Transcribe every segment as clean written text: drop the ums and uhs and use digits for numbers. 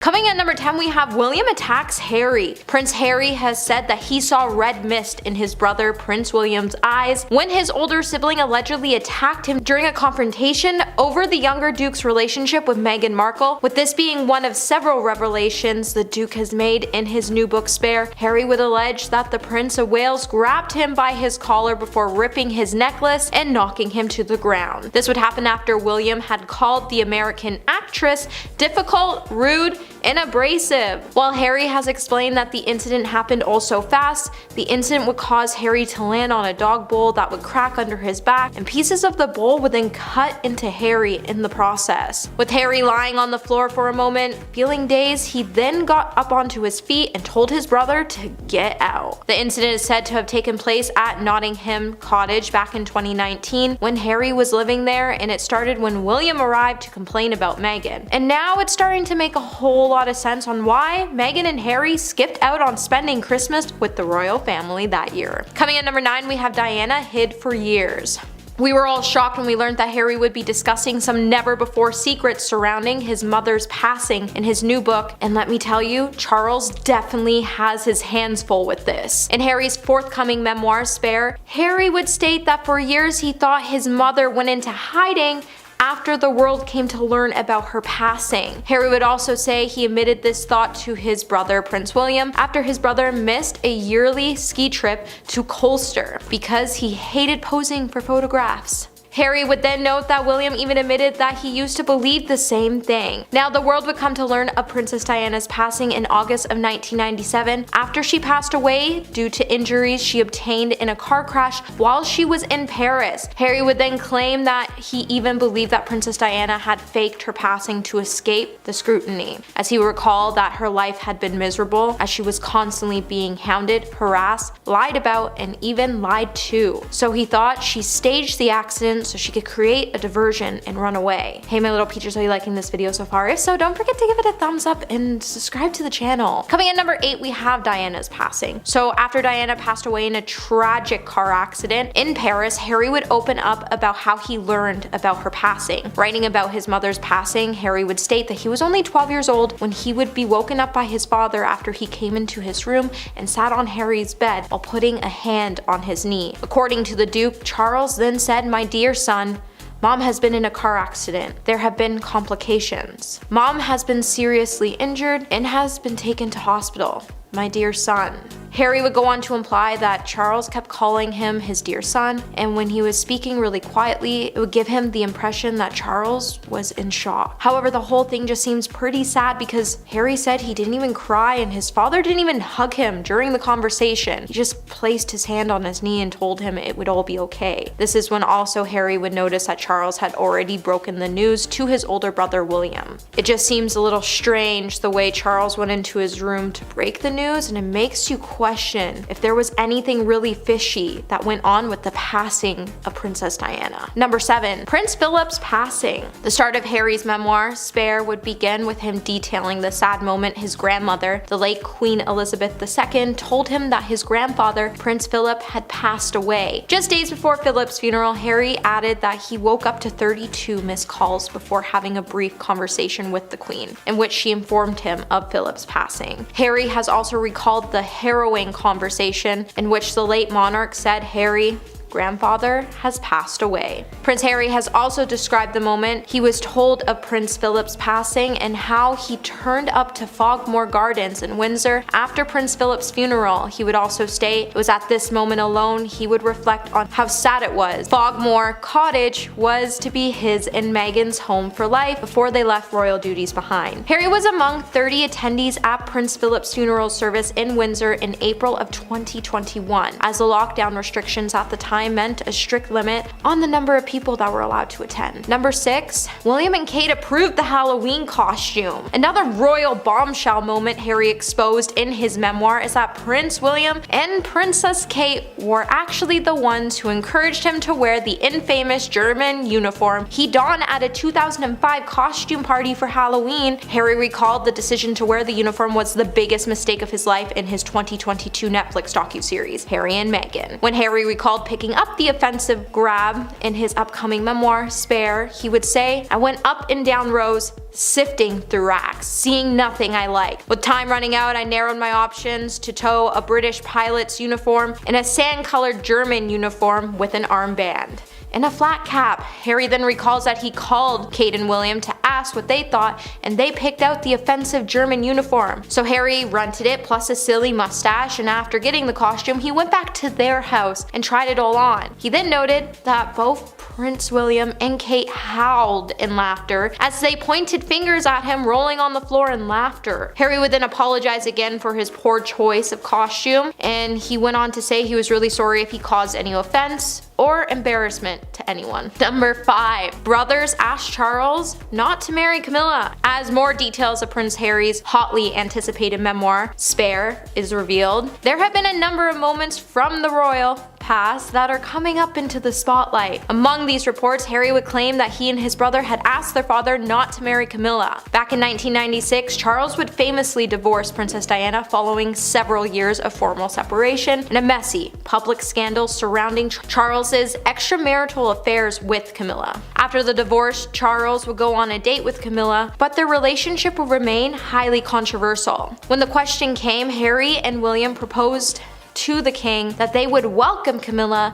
Coming at number 10, we have William attacks Harry. Prince Harry has said that he saw red mist in his brother Prince William's eyes when his older sibling allegedly attacked him during a confrontation over the younger Duke's relationship with Meghan Markle. With this being one of several revelations the Duke has made in his new book Spare, Harry would allege that the Prince of Wales grabbed him by his collar before ripping his necklace and knocking him to the ground. This would happen after William had called the American actress difficult, rude, and abrasive. While Harry has explained that the incident happened all so fast, the incident would cause Harry to land on a dog bowl that would crack under his back, and pieces of the bowl would then cut into Harry in the process. With Harry lying on the floor for a moment, feeling dazed, he then got up onto his feet and told his brother to get out. The incident is said to have taken place at Nottingham Cottage back in 2019 when Harry was living there, and it started when William arrived to complain about Meghan. And now it's starting to make a whole lot of sense on why Meghan and Harry skipped out on spending Christmas with the royal family that year. Coming at number 9, we have Diana hid for years. We were all shocked when we learned that Harry would be discussing some never-before secrets surrounding his mother's passing in his new book, and let me tell you, Charles definitely has his hands full with this. In Harry's forthcoming memoir, Spare, Harry would state that for years he thought his mother went into hiding after the world came to learn about her passing. Harry would also say he admitted this thought to his brother Prince William after his brother missed a yearly ski trip to Colchester because he hated posing for photographs. Harry would then note that William even admitted that he used to believe the same thing. Now, the world would come to learn of Princess Diana's passing in August of 1997 after she passed away due to injuries she obtained in a car crash while she was in Paris. Harry would then claim that he even believed that Princess Diana had faked her passing to escape the scrutiny, as he recalled that her life had been miserable as she was constantly being hounded, harassed, lied about, and even lied to. So he thought she staged the accident so she could create a diversion and run away. Hey my little peaches, are you liking this video so far? If so, don't forget to give it a thumbs up and subscribe to the channel. Coming in number 8, we have Diana's passing. So after Diana passed away in a tragic car accident in Paris, Harry would open up about how he learned about her passing. Writing about his mother's passing, Harry would state that he was only 12 years old when he would be woken up by his father after he came into his room and sat on Harry's bed while putting a hand on his knee. According to the Duke, Charles then said, "My dear son, Mom has been in a car accident. There have been complications. Mom has been seriously injured and has been taken to hospital. My dear son." Harry would go on to imply that Charles kept calling him his dear son, and when he was speaking really quietly, it would give him the impression that Charles was in shock. However, the whole thing just seems pretty sad because Harry said he didn't even cry and his father didn't even hug him during the conversation. He just placed his hand on his knee and told him it would all be okay. This is when also Harry would notice that Charles had already broken the news to his older brother William. It just seems a little strange the way Charles went into his room to break the news, and it makes you question if there was anything really fishy that went on with the passing of Princess Diana. Number 7, Prince Philip's passing. The start of Harry's memoir, Spare, would begin with him detailing the sad moment his grandmother, the late Queen Elizabeth II, told him that his grandfather, Prince Philip, had passed away. Just days before Philip's funeral, Harry added that he woke up to 32 missed calls before having a brief conversation with the Queen, in which she informed him of Philip's passing. Harry has also recalled the harrowing conversation in which the late monarch said, "Harry, grandfather has passed away." Prince Harry has also described the moment he was told of Prince Philip's passing and how he turned up to Frogmore Gardens in Windsor after Prince Philip's funeral. He would also state it was at this moment alone he would reflect on how sad it was. Frogmore Cottage was to be his and Meghan's home for life before they left royal duties behind. Harry was among 30 attendees at Prince Philip's funeral service in Windsor in April of 2021, as the lockdown restrictions at the time meant a strict limit on the number of people that were allowed to attend. Number 6, William and Kate approved the Halloween costume. Another royal bombshell moment Harry exposed in his memoir is that Prince William and Princess Kate were actually the ones who encouraged him to wear the infamous German uniform he donned at a 2005 costume party for Halloween. Harry recalled the decision to wear the uniform was the biggest mistake of his life in his 2022 Netflix docuseries, Harry and Meghan. When Harry recalled picking backing up the offensive grab in his upcoming memoir, Spare, he would say, "I went up and down rows, sifting through racks, seeing nothing I liked. With time running out, I narrowed my options to tow a British pilot's uniform and a sand-colored German uniform with an armband and a flat cap." Harry then recalls that he called Kate and William to ask what they thought, and they picked out the offensive German uniform. So Harry rented it plus a silly mustache, and after getting the costume, he went back to their house and tried it all on. He then noted that both Prince William and Kate howled in laughter as they pointed fingers at him, rolling on the floor in laughter. Harry would then apologize again for his poor choice of costume, and he went on to say he was really sorry if he caused any offense or embarrassment to anyone. Number 5. Brothers ask Charles not to marry Camilla. As more details of Prince Harry's hotly anticipated memoir, Spare, is revealed, there have been a number of moments from the royal past that are coming up into the spotlight. Among these reports, Harry would claim that he and his brother had asked their father not to marry Camilla. Back in 1996, Charles would famously divorce Princess Diana following several years of formal separation and a messy, public scandal surrounding Charles's extramarital affairs with Camilla. After the divorce, Charles would go on a date with Camilla, but their relationship would remain highly controversial. When the question came, Harry and William proposed to the king that they would welcome Camilla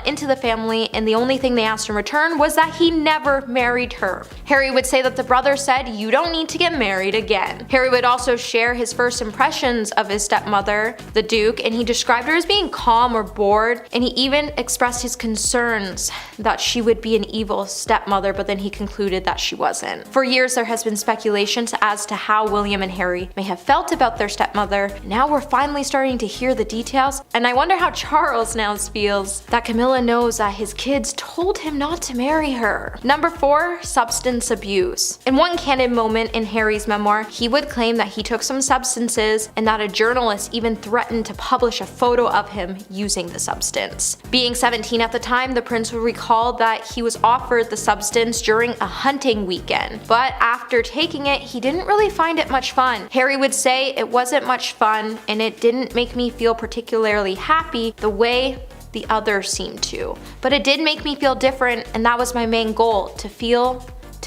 into the family, and the only thing they asked in return was that he never married her. Harry would say that the brother said, "You don't need to get married again." Harry would also share his first impressions of his stepmother, the Duke, and he described her as being calm or bored, and he even expressed his concerns that she would be an evil stepmother, but then he concluded that she wasn't. For years there has been speculations as to how William and Harry may have felt about their stepmother. Now we're finally starting to hear the details, and I wonder how Charles now feels that Camilla knows that his kids told him not to marry her. Number 4. Substance abuse. In one candid moment in Harry's memoir, he would claim that he took some substances and that a journalist even threatened to publish a photo of him using the substance. Being 17 at the time, the prince would recall that he was offered the substance during a hunting weekend, but after taking it, he didn't really find it much fun. Harry would say, "It wasn't much fun, and it didn't make me feel particularly happy the way the others seemed to. But it did make me feel different, and that was my main goal, to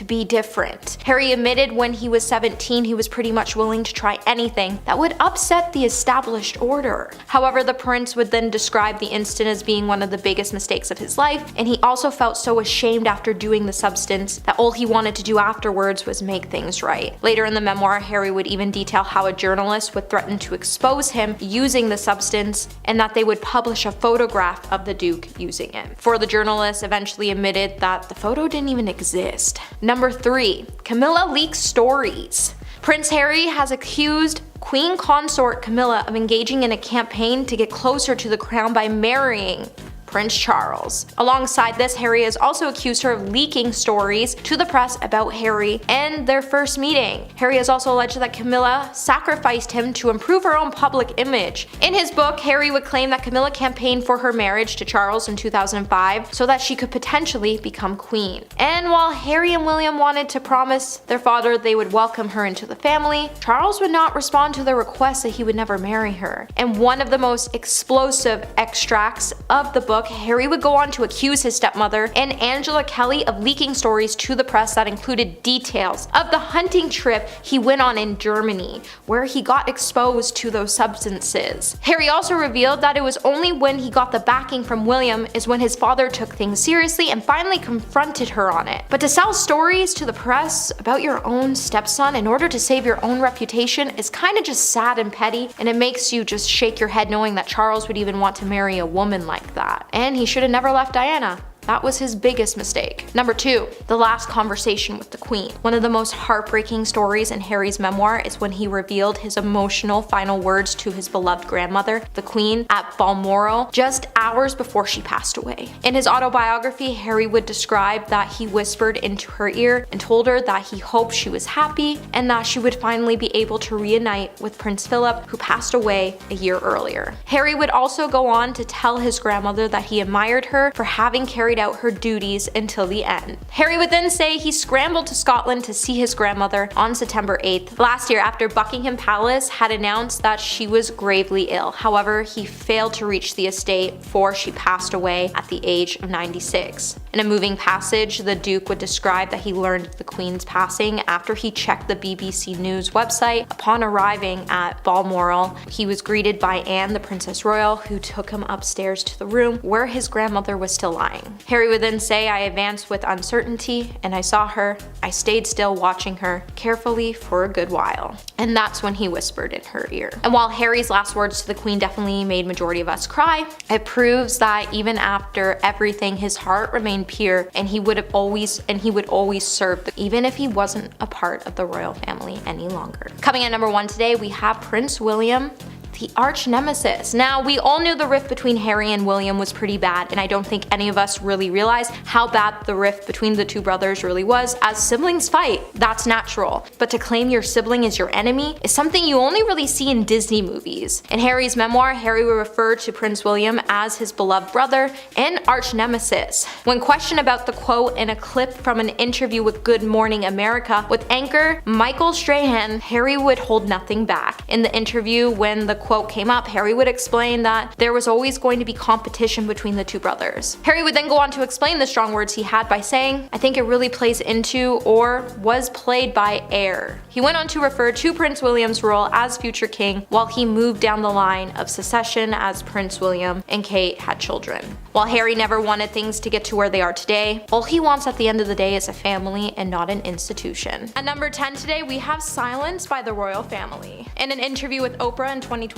be different." Harry admitted when he was 17 he was pretty much willing to try anything that would upset the established order. However, the prince would then describe the incident as being one of the biggest mistakes of his life, and he also felt so ashamed after doing the substance that all he wanted to do afterwards was make things right. Later in the memoir, Harry would even detail how a journalist would threaten to expose him using the substance and that they would publish a photograph of the Duke using it. For the journalist eventually admitted that the photo didn't even exist. Number 3. Camilla leaks stories. Prince Harry has accused Queen Consort Camilla of engaging in a campaign to get closer to the crown by marrying Prince Charles. Alongside this, Harry has also accused her of leaking stories to the press about Harry and their first meeting. Harry has also alleged that Camilla sacrificed him to improve her own public image. In his book, Harry would claim that Camilla campaigned for her marriage to Charles in 2005 so that she could potentially become queen. And while Harry and William wanted to promise their father they would welcome her into the family, Charles would not respond to their request that he would never marry her. In one of the most explosive extracts of the book, Harry would go on to accuse his stepmother and Angela Kelly of leaking stories to the press that included details of the hunting trip he went on in Germany, where he got exposed to those substances. Harry also revealed that it was only when he got the backing from William is when his father took things seriously and finally confronted her on it. But to sell stories to the press about your own stepson in order to save your own reputation is kind of just sad and petty, and it makes you just shake your head knowing that Charles would even want to marry a woman like that. And he should have never left Diana. That was his biggest mistake. Number 2, the last conversation with the Queen. One of the most heartbreaking stories in Harry's memoir is when he revealed his emotional final words to his beloved grandmother, the Queen, at Balmoral, just hours before she passed away. In his autobiography, Harry would describe that he whispered into her ear and told her that he hoped she was happy and that she would finally be able to reunite with Prince Philip, who passed away a year earlier. Harry would also go on to tell his grandmother that he admired her for having carried carried out her duties until the end. Harry would then say he scrambled to Scotland to see his grandmother on September 8th last year after Buckingham Palace had announced that she was gravely ill. However, he failed to reach the estate before she passed away at the age of 96. In a moving passage, the Duke would describe that he learned the Queen's passing after he checked the BBC News website. Upon arriving at Balmoral, he was greeted by Anne, the Princess Royal, who took him upstairs to the room where his grandmother was still lying. Harry would then say, "I advanced with uncertainty, and I saw her. I stayed still watching her carefully for a good while." And that's when he whispered in her ear. And while Harry's last words to the Queen definitely made majority of us cry, it proves that even after everything, his heart remained pure, and he would always serve, even if he wasn't a part of the royal family any longer. Coming at number 1 today, we have Prince William, the arch nemesis. Now, we all knew the rift between Harry and William was pretty bad, and I don't think any of us really realized how bad the rift between the two brothers really was. As siblings fight, that's natural. But to claim your sibling as your enemy is something you only really see in Disney movies. In Harry's memoir, Harry would refer to Prince William as his beloved brother and arch nemesis. When questioned about the quote in a clip from an interview with Good Morning America with anchor Michael Strahan, Harry would hold nothing back. In the interview, when the quote came up, Harry would explain that there was always going to be competition between the two brothers. Harry would then go on to explain the strong words he had by saying, "I think it really plays into, or was played by, heir." He went on to refer to Prince William's role as future king while he moved down the line of succession as Prince William and Kate had children. While Harry never wanted things to get to where they are today, all he wants at the end of the day is a family and not an institution. At number 10 today, we have Silence by the Royal Family. In an interview with Oprah in 2021,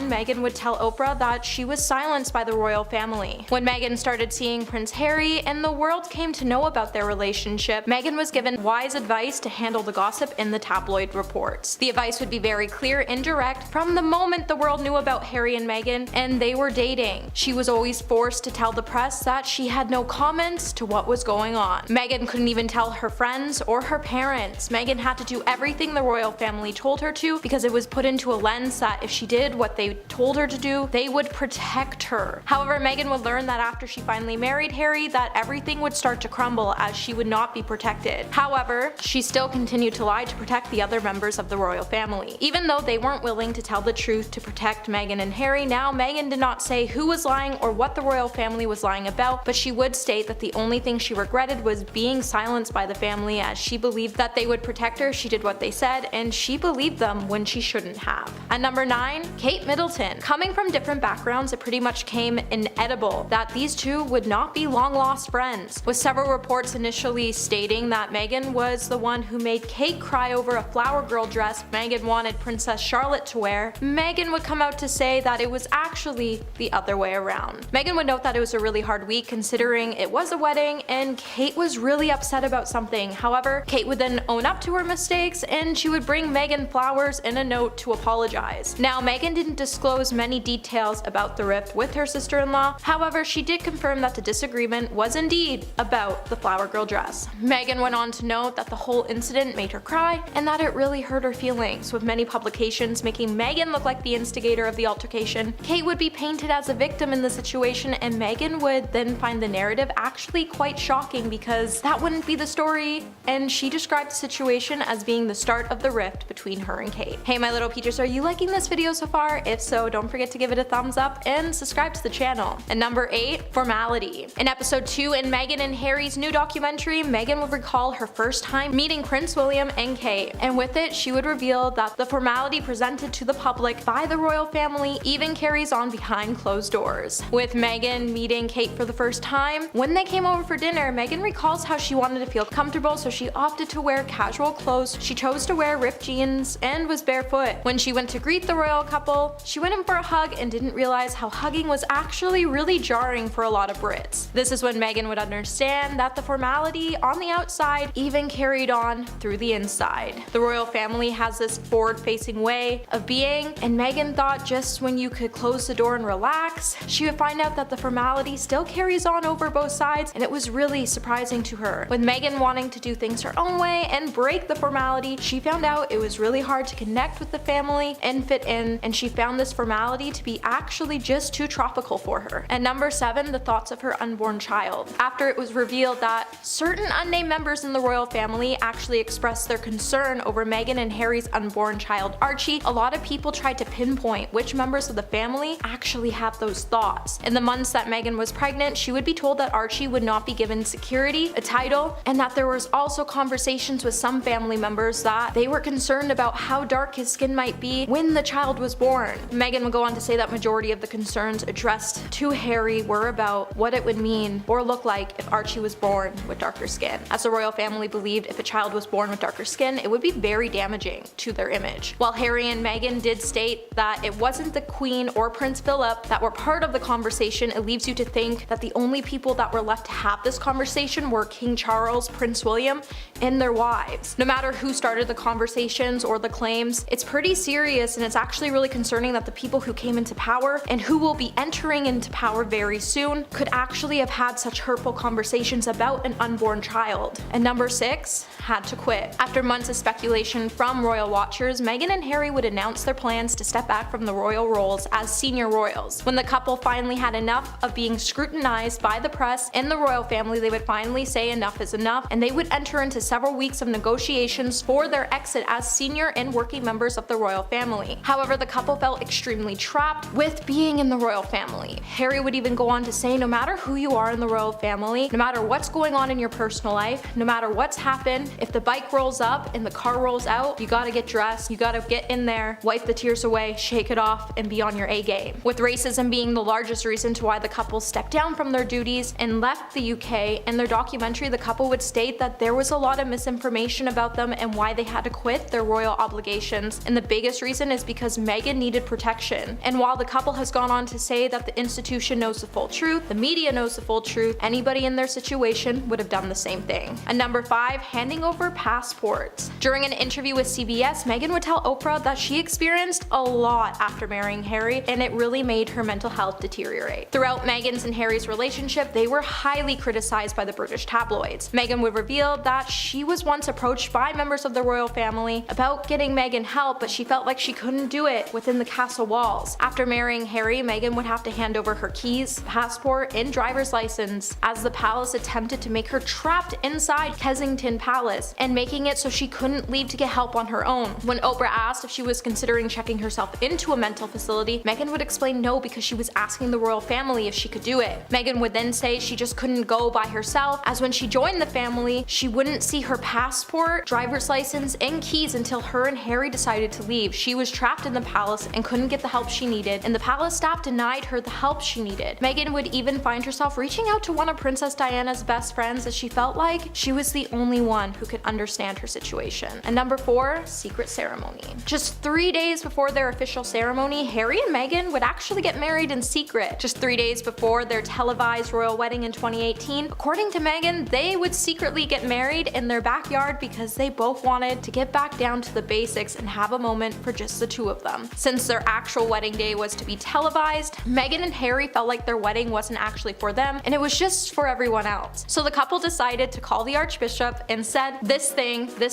Meghan would tell Oprah that she was silenced by the royal family. When Meghan started seeing Prince Harry and the world came to know about their relationship, Meghan was given wise advice to handle the gossip in the tabloid reports. The advice would be very clear and direct from the moment the world knew about Harry and Meghan and they were dating. She was always forced to tell the press that she had no comments to what was going on. Meghan couldn't even tell her friends or her parents. Meghan had to do everything the royal family told her to because it was put into a lens that if she did what they told her to do, they would protect her. However, Meghan would learn that after she finally married Harry that everything would start to crumble as she would not be protected. However, she still continued to lie to protect the other members of the royal family. Even though they weren't willing to tell the truth to protect Meghan and Harry, now Meghan did not say who was lying or what the royal family was lying about, but she would state that the only thing she regretted was being silenced by the family as she believed that they would protect her. She did what they said and she believed them when she shouldn't have. At number 9, Kate Middleton. Coming from different backgrounds, it pretty much came inevitable that these two would not be long lost friends, with several reports initially stating that Meghan was the one who made Kate cry over a flower girl dress Meghan wanted Princess Charlotte to wear. Meghan would come out to say that it was actually the other way around. Meghan would note that it was a really hard week considering it was a wedding and Kate was really upset about something. However, Kate would then own up to her mistakes and she would bring Meghan flowers and a note to apologize. Now, Meghan didn't disclose many details about the rift with her sister-in-law. However, she did confirm that the disagreement was indeed about the flower girl dress. Meghan went on to note that the whole incident made her cry and that it really hurt her feelings, with many publications making Meghan look like the instigator of the altercation. Kate would be painted as a victim in the situation and Meghan would then find the narrative actually quite shocking because that wouldn't be the story, and she described the situation as being the start of the rift between her and Kate. Hey my little peaches, are you liking this video so far? If so, don't forget to give it a thumbs up and subscribe to the channel. And number 8, Formality. In episode 2 in Meghan and Harry's new documentary, Meghan would recall her first time meeting Prince William and Kate, and with it she would reveal that the formality presented to the public by the royal family even carries on behind closed doors. With Meghan meeting Kate for the first time, when they came over for dinner, Meghan recalls how she wanted to feel comfortable, so she opted to wear casual clothes. She chose to wear ripped jeans and was barefoot. When she went to greet the royal couple, she went in for a hug and didn't realize how hugging was actually really jarring for a lot of Brits. This is when Meghan would understand that the formality on the outside even carried on through the inside. The royal family has this forward-facing way of being, and Meghan thought just when you could close the door and relax, she would find out that the formality still carries on over both sides, and it was really surprising to her. With Meghan wanting to do things her own way and break the formality, she found out it was really hard to connect with the family and fit in and she found this formality to be actually just too tropical for her. And number 7, the thoughts of her unborn child. After it was revealed that certain unnamed members in the royal family actually expressed their concern over Meghan and Harry's unborn child Archie, a lot of people tried to pinpoint which members of the family actually have those thoughts. In the months that Meghan was pregnant, she would be told that Archie would not be given security, a title, and that there was also conversations with some family members that they were concerned about how dark his skin might be when the child was born. Meghan would go on to say that majority of the concerns addressed to Harry were about what it would mean or look like if Archie was born with darker skin, as the royal family believed if a child was born with darker skin, it would be very damaging to their image. While Harry and Meghan did state that it wasn't the Queen or Prince Philip that were part of the conversation, it leaves you to think that the only people that were left to have this conversation were King Charles, Prince William, and their wives. No matter who started the conversations or the claims, it's pretty serious, and it's actually really concerning that the people who came into power and who will be entering into power very soon could actually have had such hurtful conversations about an unborn child. And number 6, had to quit. After months of speculation from royal watchers, Meghan and Harry would announce their plans to step back from the royal roles as senior royals. When the couple finally had enough of being scrutinized by the press and the royal family, they would finally say enough is enough, and they would enter into several weeks of negotiations for their exit as senior and working members of the royal family. However, the couple felt extremely trapped with being in the royal family. Harry would even go on to say, no matter who you are in the royal family, no matter what's going on in your personal life, no matter what's happened, if the bike rolls up and the car rolls out, you gotta get dressed, you gotta get in there, wipe the tears away, shake it off, and be on your A game. With racism being the largest reason to why the couple stepped down from their duties and left the UK, in their documentary the couple would state that there was a lot of misinformation about them and why they had to quit their royal obligations, and the biggest reason is because Meghan needed protection. And while the couple has gone on to say that the institution knows the full truth, the media knows the full truth, anybody in their situation would have done the same thing. And number 5, handing over passports. During an interview with CBS, Meghan would tell Oprah that she experienced a lot after marrying Harry, and it really made her mental health deteriorate. Throughout Meghan's and Harry's relationship, they were highly criticized by the British tabloids. Meghan would reveal that she was once approached by members of the royal family about getting Meghan help, but she felt like she couldn't do it within the castle walls. After marrying Harry, Meghan would have to hand over her keys, passport, and driver's license, as the palace attempted to make her trapped inside Kensington Palace and making it so she couldn't leave to get help on her own. When Oprah asked if she was considering checking herself into a mental facility, Meghan would explain no because she was asking the royal family if she could do it. Meghan would then say she just couldn't go by herself, as when she joined the family, she wouldn't see her passport, driver's license, and keys until her and Harry decided to leave. She was trapped in the palace and couldn't get the help she needed, and the palace staff denied her the help she needed. Meghan would even find herself reaching out to one of Princess Diana's best friends, as she felt like she was the only one who could understand her situation. And number 4, secret ceremony. Just 3 days before their official ceremony, Harry and Meghan would actually get married in secret. Just 3 days before their televised royal wedding in 2018, according to Meghan, they would secretly get married in their backyard because they both wanted to get back down to the basics and have a moment for just the two of them. Since their actual wedding day was to be televised, Meghan and Harry felt like their wedding wasn't actually for them and it was just for everyone else. So the couple decided to call the Archbishop and said, this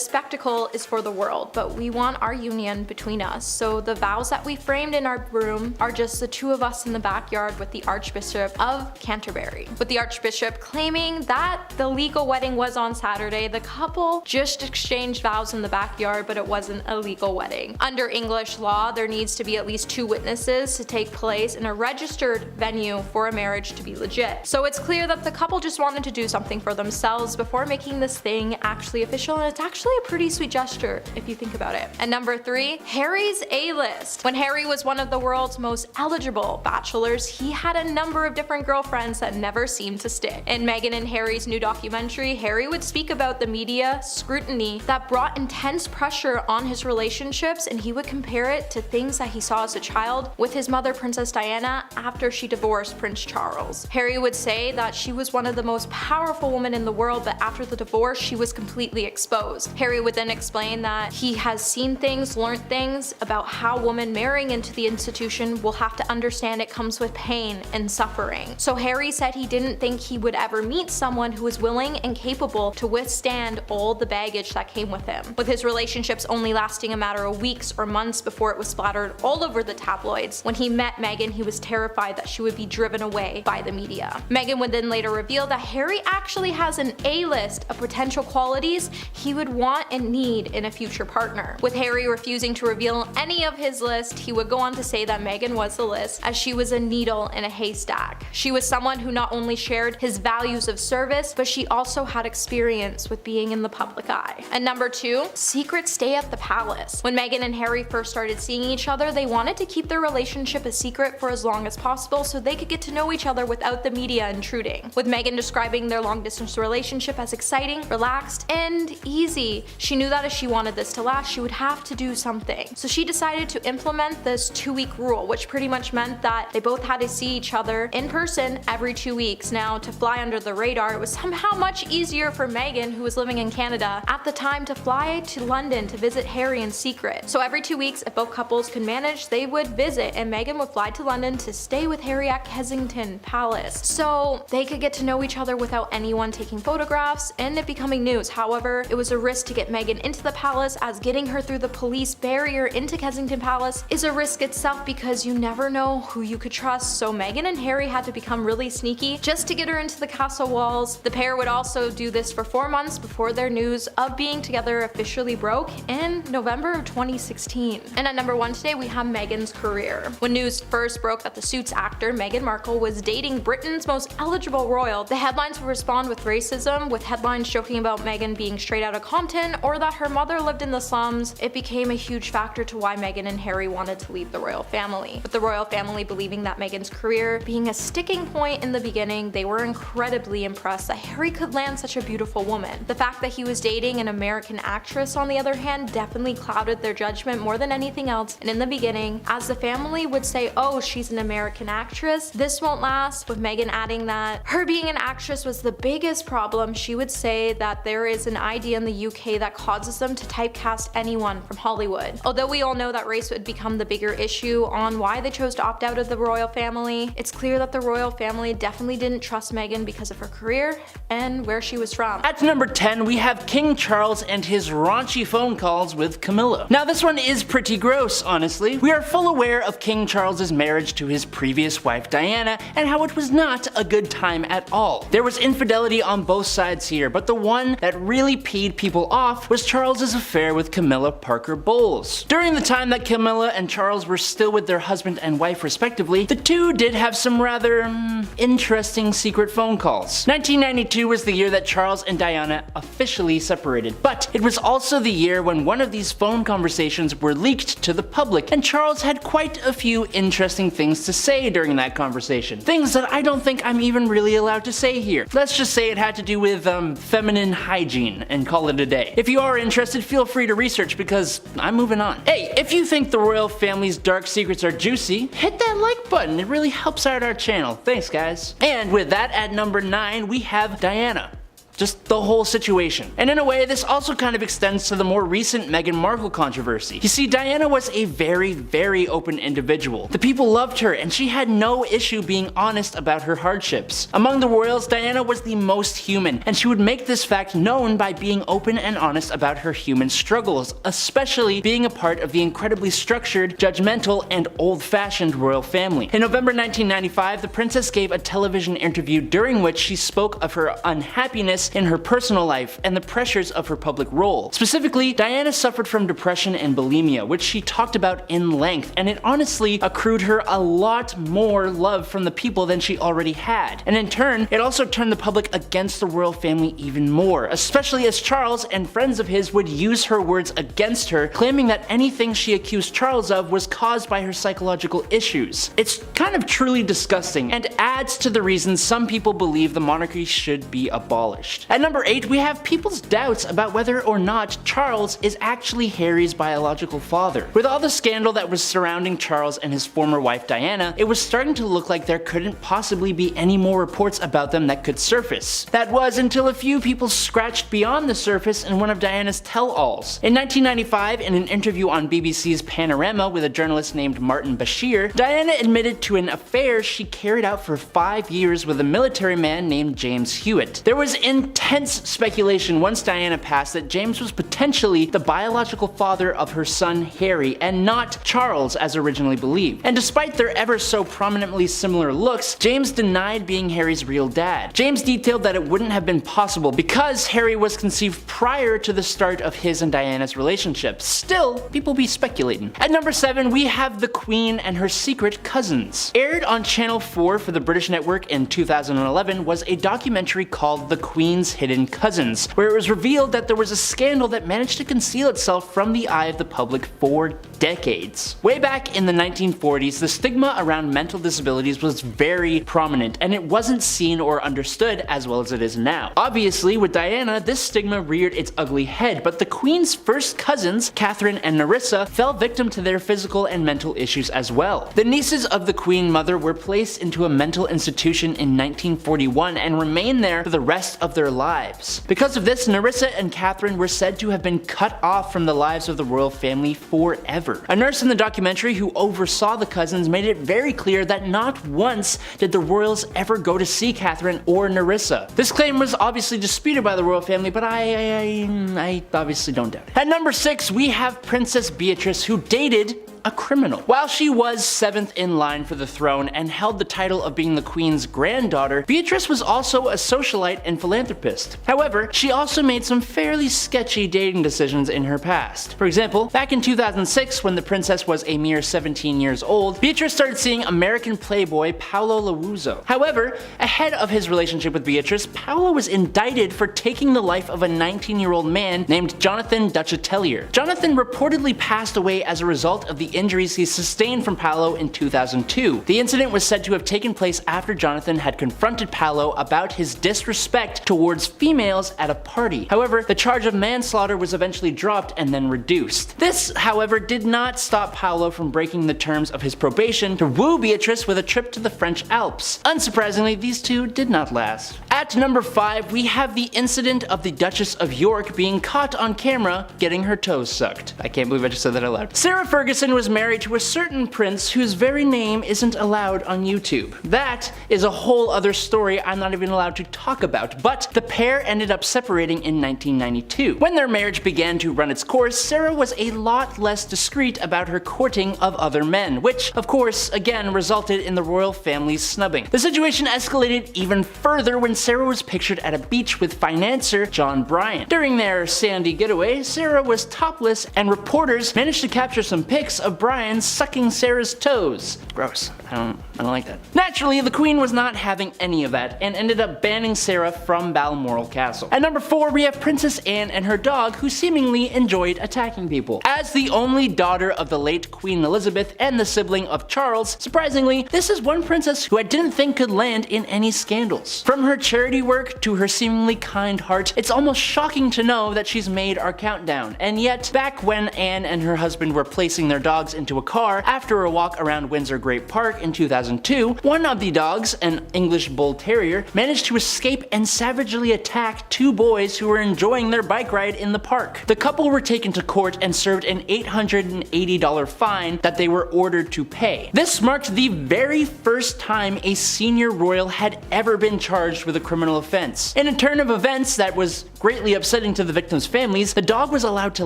spectacle is for the world, but we want our union between us. So the vows that we framed in our room are just the two of us in the backyard with the Archbishop of Canterbury. With the Archbishop claiming that the legal wedding was on Saturday, the couple just exchanged vows in the backyard, but it wasn't a legal wedding. Under English law, there needs to be at least 2 witnesses to take place in a registered venue for a marriage to be legit. So it's clear that the couple just wanted to do something for themselves before making this thing actually official, and it's actually a pretty sweet gesture if you think about it. And number 3, Harry's A-list. When Harry was one of the world's most eligible bachelors, he had a number of different girlfriends that never seemed to stick. In Meghan and Harry's new documentary, Harry would speak about the media scrutiny that brought intense pressure on his relationships, and he would compare it to things that he saw as a child with his mother, Princess Diana, after she divorced Prince Charles. Harry would say that she was one of the most powerful women in the world, but after the divorce, she was completely exposed. Harry would then explain that he has seen things, learned things about how women marrying into the institution will have to understand it comes with pain and suffering. So Harry said he didn't think he would ever meet someone who was willing and capable to withstand all the baggage that came with him. With his relationships only lasting a matter of weeks or months before it was splattered all over the tabloids. When he met Meghan, he was terrified that she would be driven away by the media. Meghan would then later reveal that Harry actually has an A-list of potential qualities he would want and need in a future partner. With Harry refusing to reveal any of his list, he would go on to say that Meghan was the list, as she was a needle in a haystack. She was someone who not only shared his values of service, but she also had experience with being in the public eye. And number 2, secret stay at the palace. When Meghan and Harry first started seeing each other, they wanted to keep their relationship a secret for as long as possible so they could get to know each other without the media intruding. With Meghan describing their long distance relationship as exciting, relaxed, and easy, she knew that if she wanted this to last, she would have to do something. So she decided to implement this 2-week rule, which pretty much meant that they both had to see each other in person every 2 weeks. Now, to fly under the radar, it was somehow much easier for Meghan, who was living in Canada at the time, to fly to London to visit Harry in secret. So every 2 weeks, if both couples could manage, they would visit, and Meghan would fly to London to stay with Harry at Kensington Palace, so they could get to know each other without anyone taking photographs and it becoming news. However, it was a risk to get Meghan into the palace, as getting her through the police barrier into Kensington Palace is a risk itself because you never know who you could trust. So Meghan and Harry had to become really sneaky just to get her into the castle walls. The pair would also do this for 4 months before their news of being together officially broke in November of 2016. And at number 1 today, we have Meghan's career. When news first broke that the Suits actor Meghan Markle was dating Britain's most eligible royal, the headlines would respond with racism, with headlines joking about Meghan being straight out of Compton or that her mother lived in the slums. It became a huge factor to why Meghan and Harry wanted to leave the royal family. With the royal family believing that Meghan's career being a sticking point in the beginning, they were incredibly impressed that Harry could land such a beautiful woman. The fact that he was dating an American actress, on the other hand, definitely clouded their judgment more than anything else. And in the beginning, as the family would say, oh, she's an American actress, this won't last, with Meghan adding that her being an actress was the biggest problem. She would say that there is an idea in the UK that causes them to typecast anyone from Hollywood. Although we all know that race would become the bigger issue on why they chose to opt out of the royal family, it's clear that the royal family definitely didn't trust Meghan because of her career and where she was from. At number 10, we have King Charles and his raunchy phone calls with Camilla. Now this one is pretty gross, honestly. We are full aware of King Charles's marriage to his previous wife Diana and how it was not a good time at all. There was infidelity on both sides here, but the one that really peed people off was Charles's affair with Camilla Parker Bowles. During the time that Camilla and Charles were still with their husband and wife respectively, the two did have some rather interesting secret phone calls. 1992 was the year that Charles and Diana officially separated, but it was also the year when one of these phone conversations were leaked to the public, and Charles had quite a few interesting things to say during that conversation. Things that I don't think I'm even really allowed to say here. Let's just say it had to do with feminine hygiene and call it a day. If you are interested, feel free to research because I'm moving on. Hey, if you think the royal family's dark secrets are juicy, hit that like button. It really helps out our channel. Thanks, guys. And with that, at number 9, we have Diana. Just the whole situation. And in a way, this also kind of extends to the more recent Meghan Markle controversy. You see, Diana was a very open individual. The people loved her, and she had no issue being honest about her hardships. Among the royals, Diana was the most human, and she would make this fact known by being open and honest about her human struggles, especially being a part of the incredibly structured, judgmental, and old-fashioned royal family. In November 1995, the princess gave a television interview during which she spoke of her unhappiness in her personal life and the pressures of her public role. Specifically, Diana suffered from depression and bulimia, which she talked about in length, and it honestly accrued her a lot more love from the people than she already had. And in turn, it also turned the public against the royal family even more, especially as Charles and friends of his would use her words against her, claiming that anything she accused Charles of was caused by her psychological issues. It's kind of truly disgusting, and adds to the reason some people believe the monarchy should be abolished. At number 8, we have people's doubts about whether or not Charles is actually Harry's biological father. With all the scandal that was surrounding Charles and his former wife Diana, it was starting to look like there couldn't possibly be any more reports about them that could surface. That was until a few people scratched beyond the surface in one of Diana's tell-alls. In 1995, in an interview on BBC's Panorama with a journalist named Martin Bashir, Diana admitted to an affair she carried out for 5 years with a military man named James Hewitt. There was intense speculation once Diana passed that James was potentially the biological father of her son Harry and not Charles as originally believed. And despite their ever so prominently similar looks, James denied being Harry's real dad. James detailed that it wouldn't have been possible because Harry was conceived prior to the start of his and Diana's relationship. Still, people be speculating. At number 7, we have the Queen and her secret cousins. Aired on Channel 4 for the British network in 2011 was a documentary called The Queen's Hidden Cousins, where it was revealed that there was a scandal that managed to conceal itself from the eye of the public for decades. Way back in the 1940s, the stigma around mental disabilities was very prominent, and it wasn't seen or understood as well as it is now. Obviously, with Diana, this stigma reared its ugly head, but the Queen's first cousins, Catherine and Nerissa, fell victim to their physical and mental issues as well. The nieces of the Queen Mother were placed into a mental institution in 1941 and remained there for the rest of their lives. Because of this, Nerissa and Catherine were said to have been cut off from the lives of the royal family forever. A nurse in the documentary who oversaw the cousins made it very clear that not once did the royals ever go to see Catherine or Nerissa. This claim was obviously disputed by the royal family, but I obviously don't doubt it. At number 6, we have Princess Beatrice, who dated a criminal. While she was 7th in line for the throne and held the title of being the Queen's granddaughter, Beatrice was also a socialite and philanthropist. However, she also made some fairly sketchy dating decisions in her past. For example, back in 2006, when the princess was a mere 17 years old, Beatrice started seeing American playboy Paolo Lauso. However, ahead of his relationship with Beatrice, Paolo was indicted for taking the life of a 19-year-old man named Jonathan Duchatellier. Jonathan reportedly passed away as a result of the injuries he sustained from Paolo in 2002. The incident was said to have taken place after Jonathan had confronted Paolo about his disrespect towards females at a party. However, the charge of manslaughter was eventually dropped and then reduced. This, however, did not stop Paolo from breaking the terms of his probation to woo Beatrice with a trip to the French Alps. Unsurprisingly, these two did not last. At number 5, we have the incident of the Duchess of York being caught on camera getting her toes sucked. I can't believe I just said that out loud. Sarah Ferguson was married to a certain prince whose very name isn't allowed on YouTube. That is a whole other story I'm not even allowed to talk about, but the pair ended up separating in 1992. When their marriage began to run its course, Sarah was a lot less discreet about her courting of other men, which, of course, again resulted in the royal family's snubbing. The situation escalated even further when Sarah was pictured at a beach with financier John Bryant. During their sandy getaway, Sarah was topless and reporters managed to capture some pics of Brian sucking Sarah's toes. Gross. I don't like that. Naturally, the Queen was not having any of that and ended up banning Sarah from Balmoral Castle. At number 4, we have Princess Anne and her dog, who seemingly enjoyed attacking people. As the only daughter of the late Queen Elizabeth and the sibling of Charles, surprisingly, this is one princess who I didn't think could land in any scandals. From her charity work to her seemingly kind heart, it's almost shocking to know that she's made our countdown. And yet, back when Anne and her husband were placing their dogs into a car after a walk around Windsor Great Park in 2002, one of the dogs, an English Bull Terrier, managed to escape and savagely attack two boys who were enjoying their bike ride in the park. The couple were taken to court and served an $880 fine that they were ordered to pay. This marked the very first time a senior royal had ever been charged with a criminal offense. In a turn of events that was greatly upsetting to the victims' families, the dog was allowed to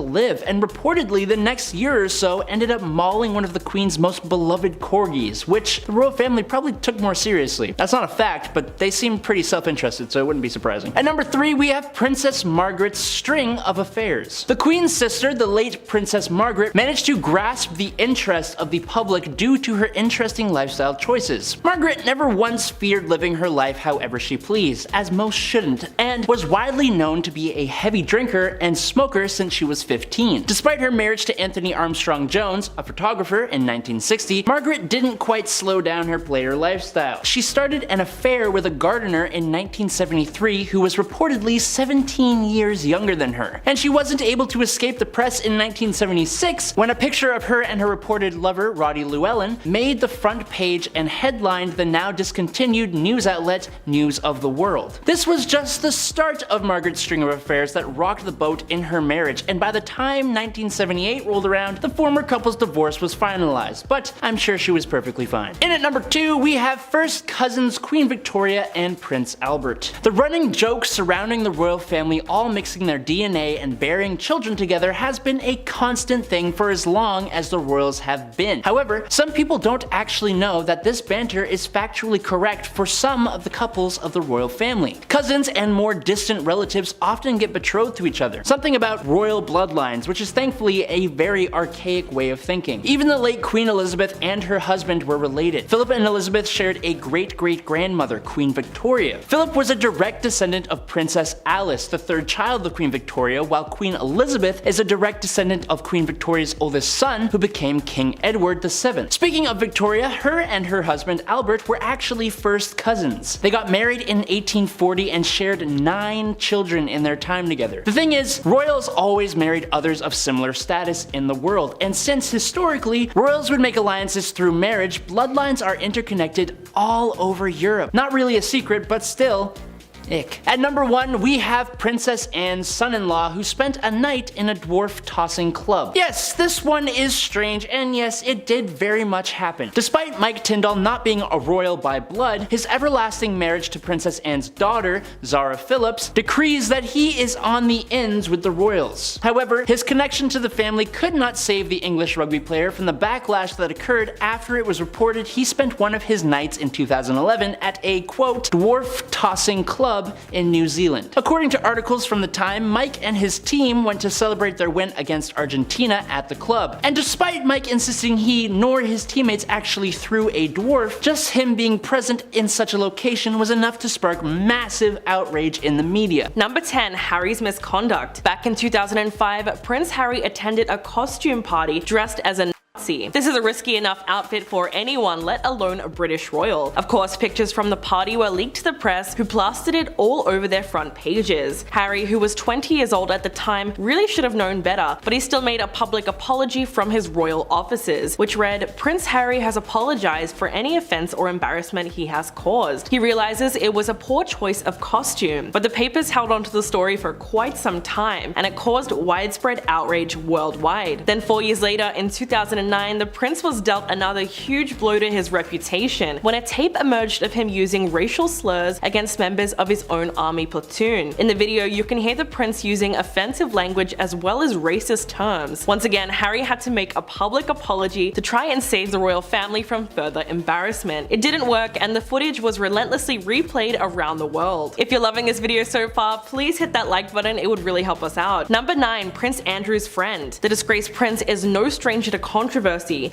live, and reportedly the next year or so ended up mauling one of the Queen's most beloved corgis, which the royal family probably took more seriously. That's not a fact, but they seemed pretty self-interested, so it wouldn't be surprising. At number 3, we have Princess Margaret's string of affairs. The Queen's sister, the late Princess Margaret, managed to grasp the interest of the public due to her interesting lifestyle choices. Margaret never once feared living her life however she pleased, as most shouldn't, and was widely known to be a heavy drinker and smoker since she was 15. Despite her marriage to Anthony Armstrong Jones, a photographer, in 1960, Margaret didn't quite slow down her player lifestyle. She started an affair with a gardener in 1973 who was reportedly 17 years younger than her. And she wasn't able to escape the press in 1976 when a picture of her and her reported lover, Roddy Llewellyn, made the front page and headlined the now discontinued news outlet News of the World. This was just the start of Margaret's string string of affairs that rocked the boat in her marriage, and by the time 1978 rolled around, the former couple's divorce was finalized, but I'm sure she was perfectly fine. In at number 2, we have first cousins Queen Victoria and Prince Albert. The running joke surrounding the royal family all mixing their DNA and bearing children together has been a constant thing for as long as the royals have been. However, some people don't actually know that this banter is factually correct for some of the couples of the royal family. Cousins and more distant relatives often get betrothed to each other, something about royal bloodlines, which is thankfully a very archaic way of thinking. Even the late Queen Elizabeth and her husband were related. Philip and Elizabeth shared a great-great-grandmother, Queen Victoria. Philip was a direct descendant of Princess Alice, the third child of Queen Victoria, while Queen Elizabeth is a direct descendant of Queen Victoria's oldest son, who became King Edward VII. Speaking of Victoria, her and her husband Albert were actually first cousins. They got married in 1840 and shared 9 children in their time together. The thing is, royals always married others of similar status in the world, and since historically, royals would make alliances through marriage, bloodlines are interconnected all over Europe. Not really a secret, but still, ick. At number 1, we have Princess Anne's son-in-law who spent a night in a dwarf tossing club. Yes, this one is strange, and yes, it did very much happen. Despite Mike Tyndall not being a royal by blood, his everlasting marriage to Princess Anne's daughter, Zara Phillips, decrees that he is on the ins with the royals. However, his connection to the family could not save the English rugby player from the backlash that occurred after it was reported he spent one of his nights in 2011 at a, quote, dwarf tossing club in New Zealand. According to articles from the time, Mike and his team went to celebrate their win against Argentina at the club. And despite Mike insisting he nor his teammates actually threw a dwarf, just him being present in such a location was enough to spark massive outrage in the media. Number 10. Harry's misconduct. Back in 2005, Prince Harry attended a costume party dressed as a Nazi. This is a risky enough outfit for anyone, let alone a British royal. Of course, pictures from the party were leaked to the press, who plastered it all over their front pages. Harry, who was 20 years old at the time, really should have known better, but he still made a public apology from his royal offices, which read, Prince Harry has apologized for any offense or embarrassment he has caused. He realizes it was a poor choice of costume, but the papers held on to the story for quite some time, and it caused widespread outrage worldwide. Then 4 years later, in 2009, the prince was dealt another huge blow to his reputation when a tape emerged of him using racial slurs against members of his own army platoon. In the video, you can hear the prince using offensive language as well as racist terms. Once again, Harry had to make a public apology to try and save the royal family from further embarrassment. It didn't work, and the footage was relentlessly replayed around the world. If you're loving this video so far, please hit that like button, it would really help us out. Number 9. Prince Andrew's friend. The disgraced prince is no stranger to controversy.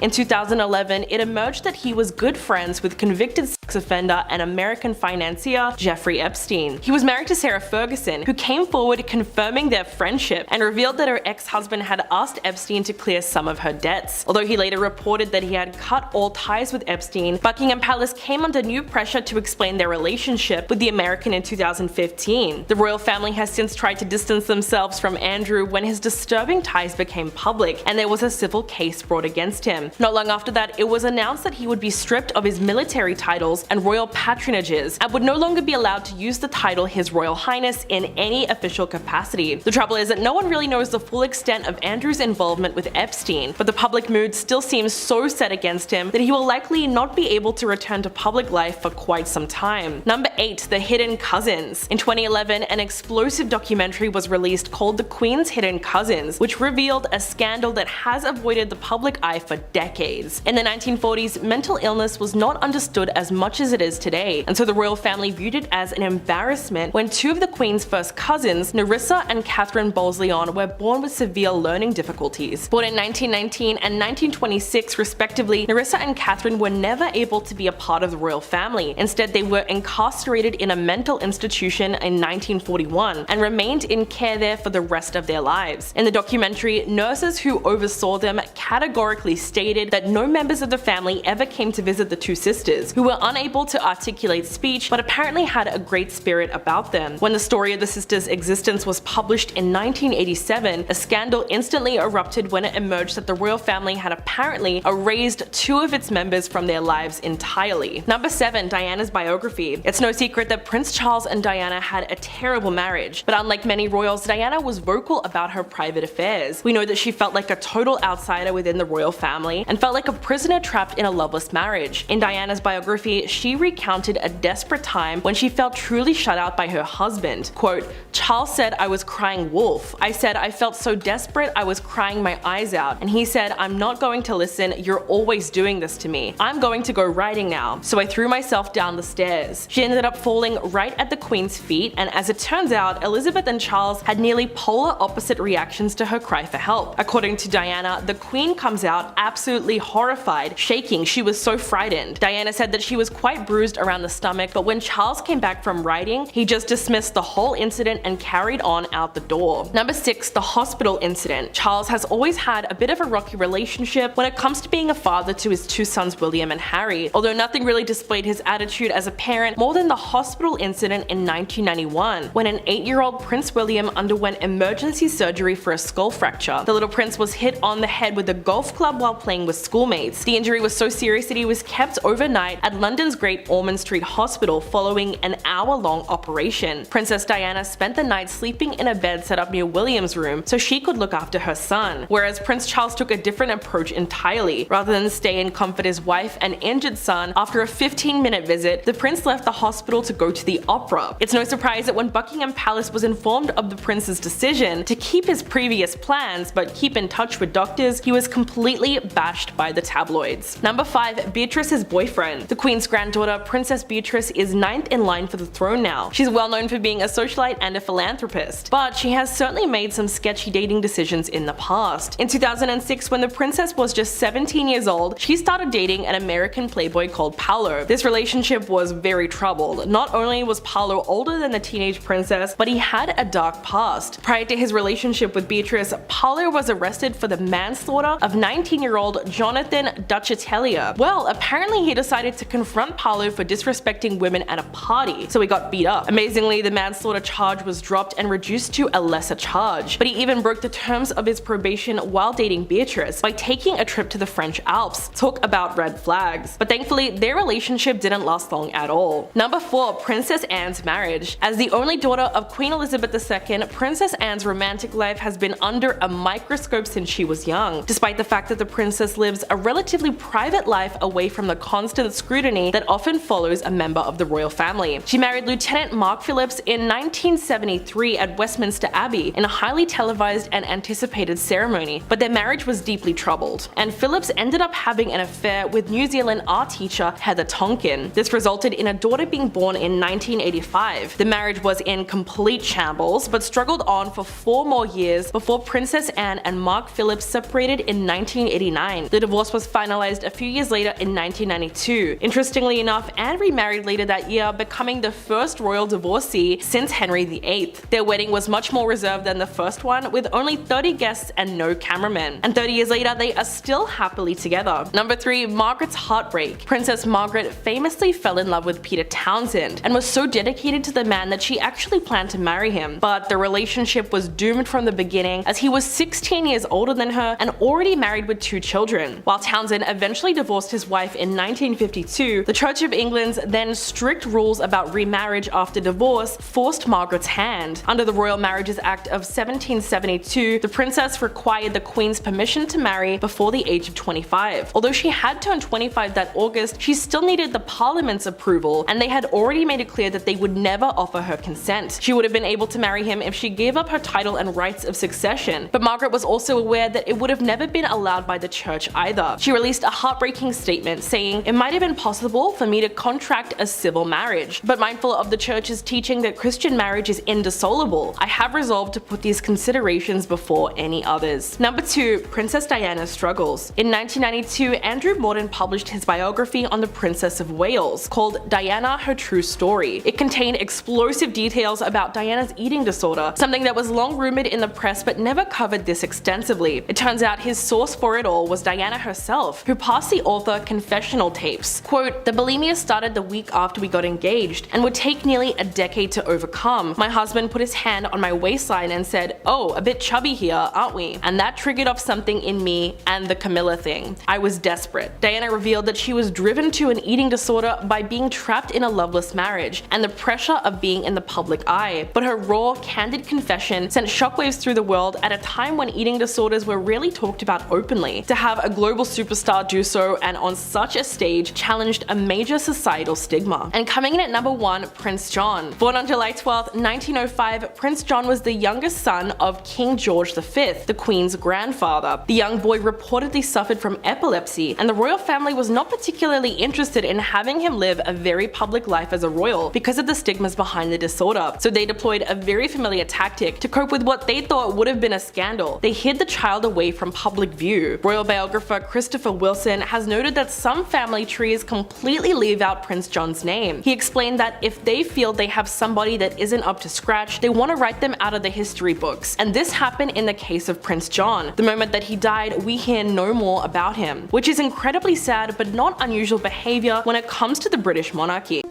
In 2011, it emerged that he was good friends with convicted sex offender and American financier Jeffrey Epstein. He was married to Sarah Ferguson, who came forward confirming their friendship and revealed that her ex-husband had asked Epstein to clear some of her debts. Although he later reported that he had cut all ties with Epstein, Buckingham Palace came under new pressure to explain their relationship with the American in 2015. The royal family has since tried to distance themselves from Andrew when his disturbing ties became public, and there was a civil case brought against him. Not long after that, it was announced that he would be stripped of his military titles and royal patronages and would no longer be allowed to use the title His Royal Highness in any official capacity. The trouble is that no one really knows the full extent of Andrew's involvement with Epstein, but the public mood still seems so set against him that he will likely not be able to return to public life for quite some time. Number 8. The Hidden Cousins. In 2011, an explosive documentary was released called The Queen's Hidden Cousins, which revealed a scandal that has avoided the public eye for decades. In the 1940s, mental illness was not understood as much as it is today, and so the royal family viewed it as an embarrassment when 2 of the Queen's first cousins, Nerissa and Catherine Bowles-Lyon, were born with severe learning difficulties. Born in 1919 and 1926 respectively, Nerissa and Catherine were never able to be a part of the royal family. Instead, they were incarcerated in a mental institution in 1941 and remained in care there for the rest of their lives. In the documentary, nurses who oversaw them categorically stated that no members of the family ever came to visit the 2 sisters, who were unable unable to articulate speech, but apparently had a great spirit about them. When the story of the sisters' existence was published in 1987, a scandal instantly erupted when it emerged that the royal family had apparently erased two of its members from their lives entirely. Number 7. Diana's biography. It's no secret that Prince Charles and Diana had a terrible marriage, but unlike many royals, Diana was vocal about her private affairs. We know that she felt like a total outsider within the royal family and felt like a prisoner trapped in a loveless marriage. In Diana's biography, she recounted a desperate time when she felt truly shut out by her husband. Quote, "Charles said I was crying wolf. I said I felt so desperate I was crying my eyes out, and he said, I'm not going to listen, you're always doing this to me. I'm going to go riding now. So I threw myself down the stairs." She ended up falling right at the Queen's feet, and as it turns out, Elizabeth and Charles had nearly polar opposite reactions to her cry for help. According to Diana, the Queen comes out absolutely horrified, shaking. She was so frightened. Diana said that she was quite bruised around the stomach, but when Charles came back from riding, he just dismissed the whole incident and carried on out the door. Number 6. The hospital incident. Charles has always had a bit of a rocky relationship when it comes to being a father to his two sons William and Harry, although nothing really displayed his attitude as a parent more than the hospital incident in 1991, when an 8-year-old Prince William underwent emergency surgery for a skull fracture. The little prince was hit on the head with a golf club while playing with schoolmates. The injury was so serious that he was kept overnight at London's Great Ormond Street Hospital following an hour-long operation. Princess Diana spent the night sleeping in a bed set up near William's room so she could look after her son, whereas Prince Charles took a different approach entirely. Rather than stay and comfort his wife and injured son, after a 15-minute visit, the prince left the hospital to go to the opera. It's no surprise that when Buckingham Palace was informed of the prince's decision to keep his previous plans but keep in touch with doctors, he was completely bashed by the tabloids. Number 5. Beatrice's boyfriend. The Queen's granddaughter, Princess Beatrice, is 9th in line for the throne now. She's well known for being a socialite and a philanthropist, but she has certainly made some sketchy dating decisions in the past. In 2006, when the princess was just 17 years old, she started dating an American playboy called Paolo. This relationship was very troubled. Not only was Paolo older than the teenage princess, but he had a dark past. Prior to his relationship with Beatrice, Paolo was arrested for the manslaughter of 19-year-old Jonathan Duchatelia. Well, apparently he decided to confront Paolo for disrespecting women at a party, so he got beat up. Amazingly, the manslaughter charge was dropped and reduced to a lesser charge, but he even broke the terms of his probation while dating Beatrice by taking a trip to the French Alps. Talk about red flags. But thankfully, their relationship didn't last long at all. Number 4. Princess Anne's marriage. As the only daughter of Queen Elizabeth II, Princess Anne's romantic life has been under a microscope since she was young, despite the fact that the princess lives a relatively private life away from the constant scrutiny that often follows a member of the royal family. She married Lieutenant Mark Phillips in 1973 at Westminster Abbey in a highly televised and anticipated ceremony, but their marriage was deeply troubled, and Phillips ended up having an affair with New Zealand art teacher Heather Tonkin. This resulted in a daughter being born in 1985. The marriage was in complete shambles, but struggled on for 4 more years before Princess Anne and Mark Phillips separated in 1989. The divorce was finalized a few years later in 1992. Interestingly enough, Anne remarried later that year, becoming the first royal divorcee since Henry VIII. Their wedding was much more reserved than the first one, with only 30 guests and no cameramen. And 30 years later, they are still happily together. Number 3. Margaret's heartbreak. Princess Margaret famously fell in love with Peter Townsend and was so dedicated to the man that she actually planned to marry him. But the relationship was doomed from the beginning, as he was 16 years older than her and already married with 2 children. While Townsend eventually divorced his wife in 1952, the Church of England's then strict rules about remarriage after divorce forced Margaret's hand. Under the Royal Marriages Act of 1772, the princess required the Queen's permission to marry before the age of 25. Although she had turned 25 that August, she still needed the Parliament's approval, and they had already made it clear that they would never offer her consent. She would have been able to marry him if she gave up her title and rights of succession, but Margaret was also aware that it would have never been allowed by the church either. She released a heartbreaking statement saying, "It might have been possible for me to contract a civil marriage, but mindful of the church's teaching that Christian marriage is indissoluble, I have resolved to put these considerations before any others." Number 2. Princess Diana's struggles. In 1992, Andrew Morton published his biography on the Princess of Wales, called Diana: Her True Story. It contained explosive details about Diana's eating disorder, something that was long rumored in the press but never covered this extensively. It turns out his source for it all was Diana herself, who passed the author confessional tapes. Quote, The bulimia started the week after we got engaged and would take nearly a decade to overcome. My husband put his hand on my waistline and said, "Oh, a bit chubby here, aren't we?" And that triggered off something in me and the Camilla thing. I was desperate. Diana revealed that she was driven to an eating disorder by being trapped in a loveless marriage and the pressure of being in the public eye. But her raw, candid confession sent shockwaves through the world at a time when eating disorders were rarely talked about openly. To have a global superstar do so and on such a stage challenged a major societal stigma. And coming in at number 1, Prince John. Born on July 12, 1905, Prince John was the youngest son of King George V, the Queen's grandfather. The young boy reportedly suffered from epilepsy, and the royal family was not particularly interested in having him live a very public life as a royal because of the stigmas behind the disorder. So they deployed a very familiar tactic to cope with what they thought would have been a scandal. They hid the child away from public view. Royal biographer Christopher Wilson has noted that some family trees completely leave out Prince John's name. He explained that if they feel they have somebody that isn't up to scratch, they want to write them out of the history books. And this happened in the case of Prince John. The moment that he died, we hear no more about him, which is incredibly sad but not unusual behavior when it comes to the British monarchy.